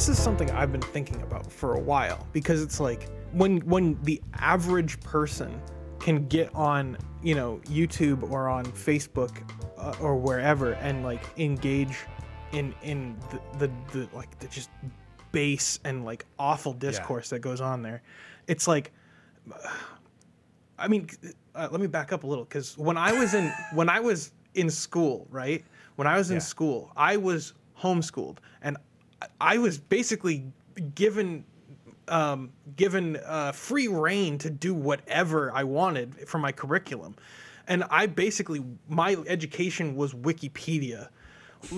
this is something I've been thinking about for a while, because it's like when the average person can get on, you know, YouTube or on Facebook or wherever and like engage in the like the just base and like awful discourse that goes on there. It's like, I mean, let me back up a little, because when I was in school, right? When I was in school, I was homeschooled, and I was basically given free reign to do whatever I wanted for my curriculum. And I basically, my education was Wikipedia.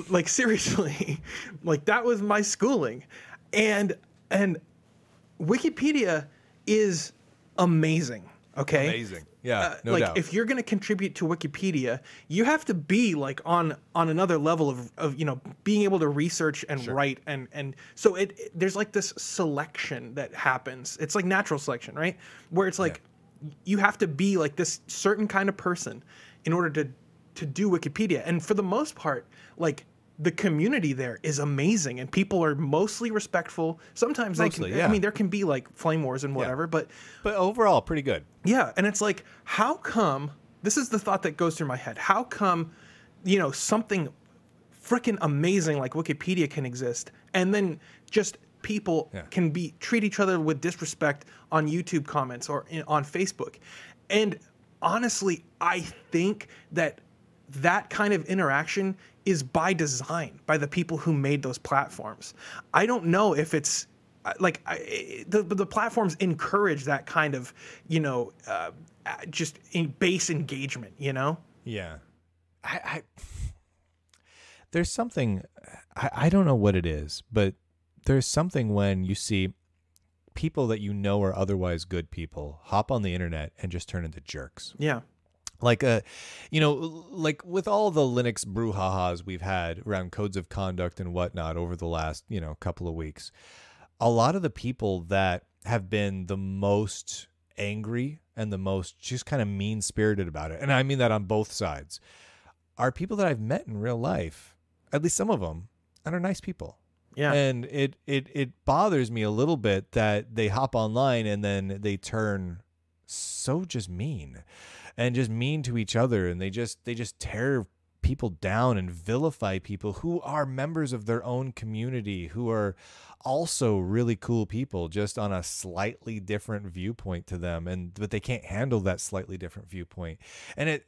Like, seriously, like that was my schooling. And Wikipedia is amazing. Okay. Amazing. Yeah. No like doubt. if you're going to contribute to Wikipedia, you have to be like on another level of, you know, being able to research and write. And so there's like this selection that happens. It's like natural selection, right? Where it's like, you have to be like this certain kind of person in order to do Wikipedia. And for the most part, like, the community there is amazing, and people are mostly respectful. Sometimes they can, I mean, there can be like flame wars and whatever, but overall pretty good. Yeah. And it's like, how come, this is the thought that goes through my head. How come, you know, something freaking amazing like Wikipedia can exist, and then just people can treat each other with disrespect on YouTube comments or on Facebook. And honestly, I think that kind of interaction is by design, by the people who made those platforms. I don't know if it's like the platforms encourage that kind of, you know, just base engagement, you know? Yeah. There's something, I don't know what it is, but there's something when you see people that you know are otherwise good people hop on the internet and just turn into jerks. Yeah. Like, you know, like with all the Linux brouhahas we've had around codes of conduct and whatnot over the last, you know, couple of weeks, a lot of the people that have been the most angry and the most just kind of mean-spirited about it, and I mean that on both sides, are people that I've met in real life, at least some of them, and are nice people. Yeah. And it bothers me a little bit that they hop online and then they turn so just mean. And just mean to each other, and they just tear people down and vilify people who are members of their own community, who are also really cool people, just on a slightly different viewpoint to them, but they can't handle that slightly different viewpoint. And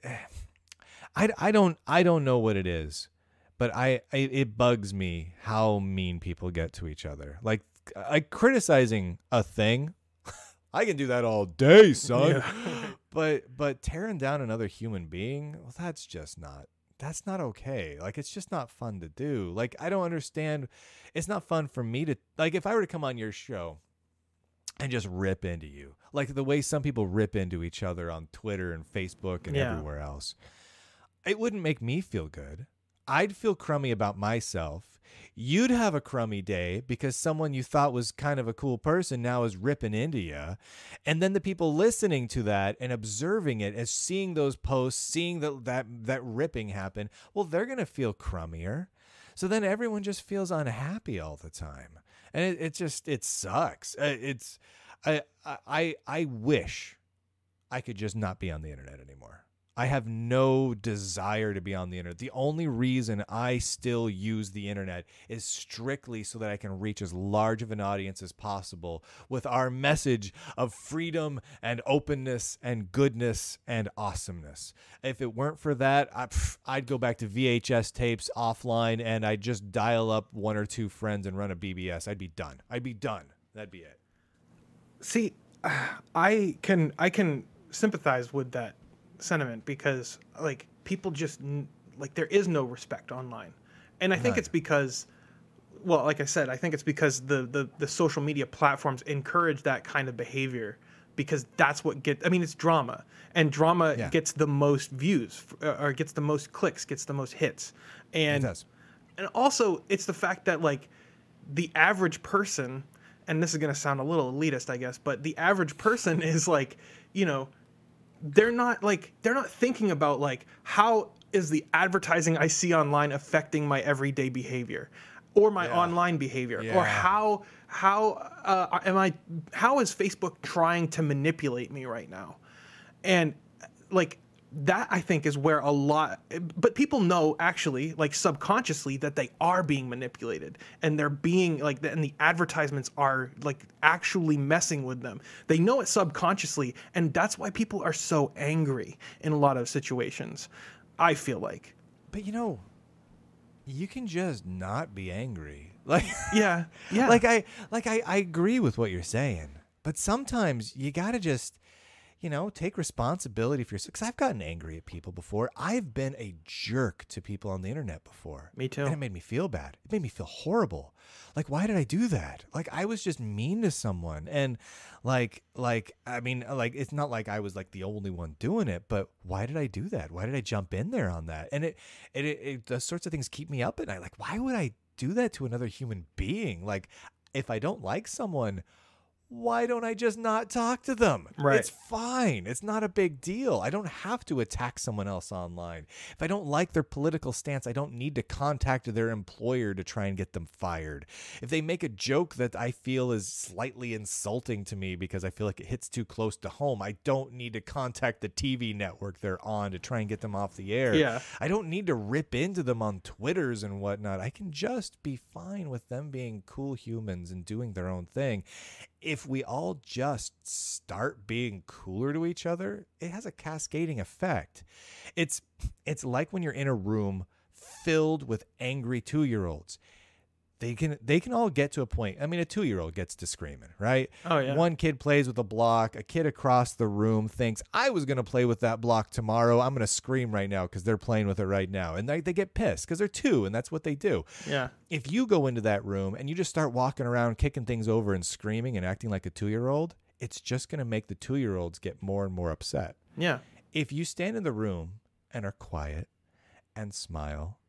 I don't know what it is, but it bugs me how mean people get to each other. Like criticizing a thing, I can do that all day, son. Yeah. But tearing down another human being, well, that's not okay. Like, it's just not fun to do. Like, I don't understand. It's not fun for me to, like, if I were to come on your show and just rip into you, like the way some people rip into each other on Twitter and Facebook and everywhere else, it wouldn't make me feel good. I'd feel crummy about myself. You'd have a crummy day because someone you thought was kind of a cool person now is ripping into you. And then the people listening to that and observing it, as seeing those posts, seeing that ripping happen, well, they're going to feel crummier. So then everyone just feels unhappy all the time. And it sucks. I wish I could just not be on the internet anymore. I have no desire to be on the internet. The only reason I still use the internet is strictly so that I can reach as large of an audience as possible with our message of freedom and openness and goodness and awesomeness. If it weren't for that, I'd go back to VHS tapes offline, and I'd just dial up one or two friends and run a BBS. I'd be done. That'd be it. See, I can sympathize with that sentiment, because like people just like, there is no respect online. And I think it's because, well, like I said, I think it's because the social media platforms encourage that kind of behavior, because that's what it's drama, and drama gets the most views, or gets the most clicks, gets the most hits. And and also it's the fact that like the average person, and this is going to sound a little elitist, I guess, but the average person is like, you know, they're not thinking about like, how is the advertising I see online affecting my everyday behavior? or my online behavior, or how is Facebook trying to manipulate me right now? And like that, I think, is where a lot, but people know actually, like subconsciously, that they are being manipulated, and they're being like, and the advertisements are like actually messing with them. They know it subconsciously, and that's why people are so angry in a lot of situations, I feel like. But you know, you can just not be angry. Like, yeah. Like I agree with what you're saying, but sometimes you gotta just, you know, take responsibility for yourself. Because I've gotten angry at people before. I've been a jerk to people on the internet before. Me too. And it made me feel bad. It made me feel horrible. Like, why did I do that? Like, I was just mean to someone. And I mean, it's not like I was like the only one doing it, but why did I do that? Why did I jump in there on that? And it those sorts of things keep me up at night. Like, why would I do that to another human being? Like, if I don't like someone, why don't I just not talk to them? Right. It's fine. It's not a big deal. I don't have to attack someone else online. If I don't like their political stance, I don't need to contact their employer to try and get them fired. If they make a joke that I feel is slightly insulting to me because I feel like it hits too close to home, I don't need to contact the TV network they're on to try and get them off the air. Yeah. I don't need to rip into them on Twitters and whatnot. I can just be fine with them being cool humans and doing their own thing. If we all just start being cooler to each other, it has a cascading effect. It's like when you're in a room filled with angry 2-year-olds. They can all get to a point. I mean, a 2-year-old gets to screaming, right? Oh, yeah. One kid plays with a block. A kid across the room thinks, I was going to play with that block tomorrow. I'm going to scream right now because they're playing with it right now. And they get pissed because they're 2, and that's what they do. Yeah. If you go into that room and you just start walking around, kicking things over and screaming and acting like a 2-year-old, it's just going to make the 2-year-olds get more and more upset. Yeah. If you stand in the room and are quiet and smile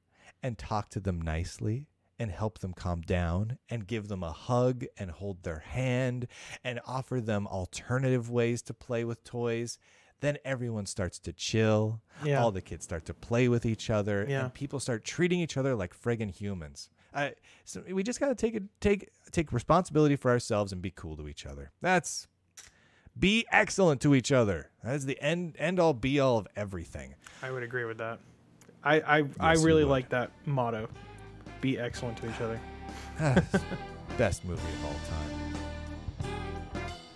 and talk to them nicely and help them calm down and give them a hug and hold their hand and offer them alternative ways to play with toys, then everyone starts to chill. Yeah. All the kids start to play with each other, Yeah. and people start treating each other like friggin' humans. So we just got to take responsibility for ourselves and be cool to each other. Be excellent to each other. That is the end all be all of everything. I would agree with that. I really like that motto. Be excellent to each other. Best movie of all time.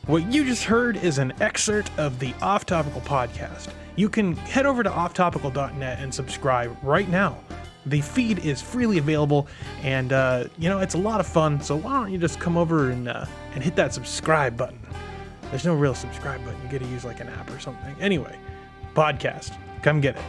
What you just heard is an excerpt of the Off Topical podcast. You can head over to offtopical.net and subscribe right now. The feed is freely available, and it's a lot of fun. So why don't you just come over and hit that subscribe button? There's no real subscribe button. You got to use like an app or something. Anyway, podcast. Come get it.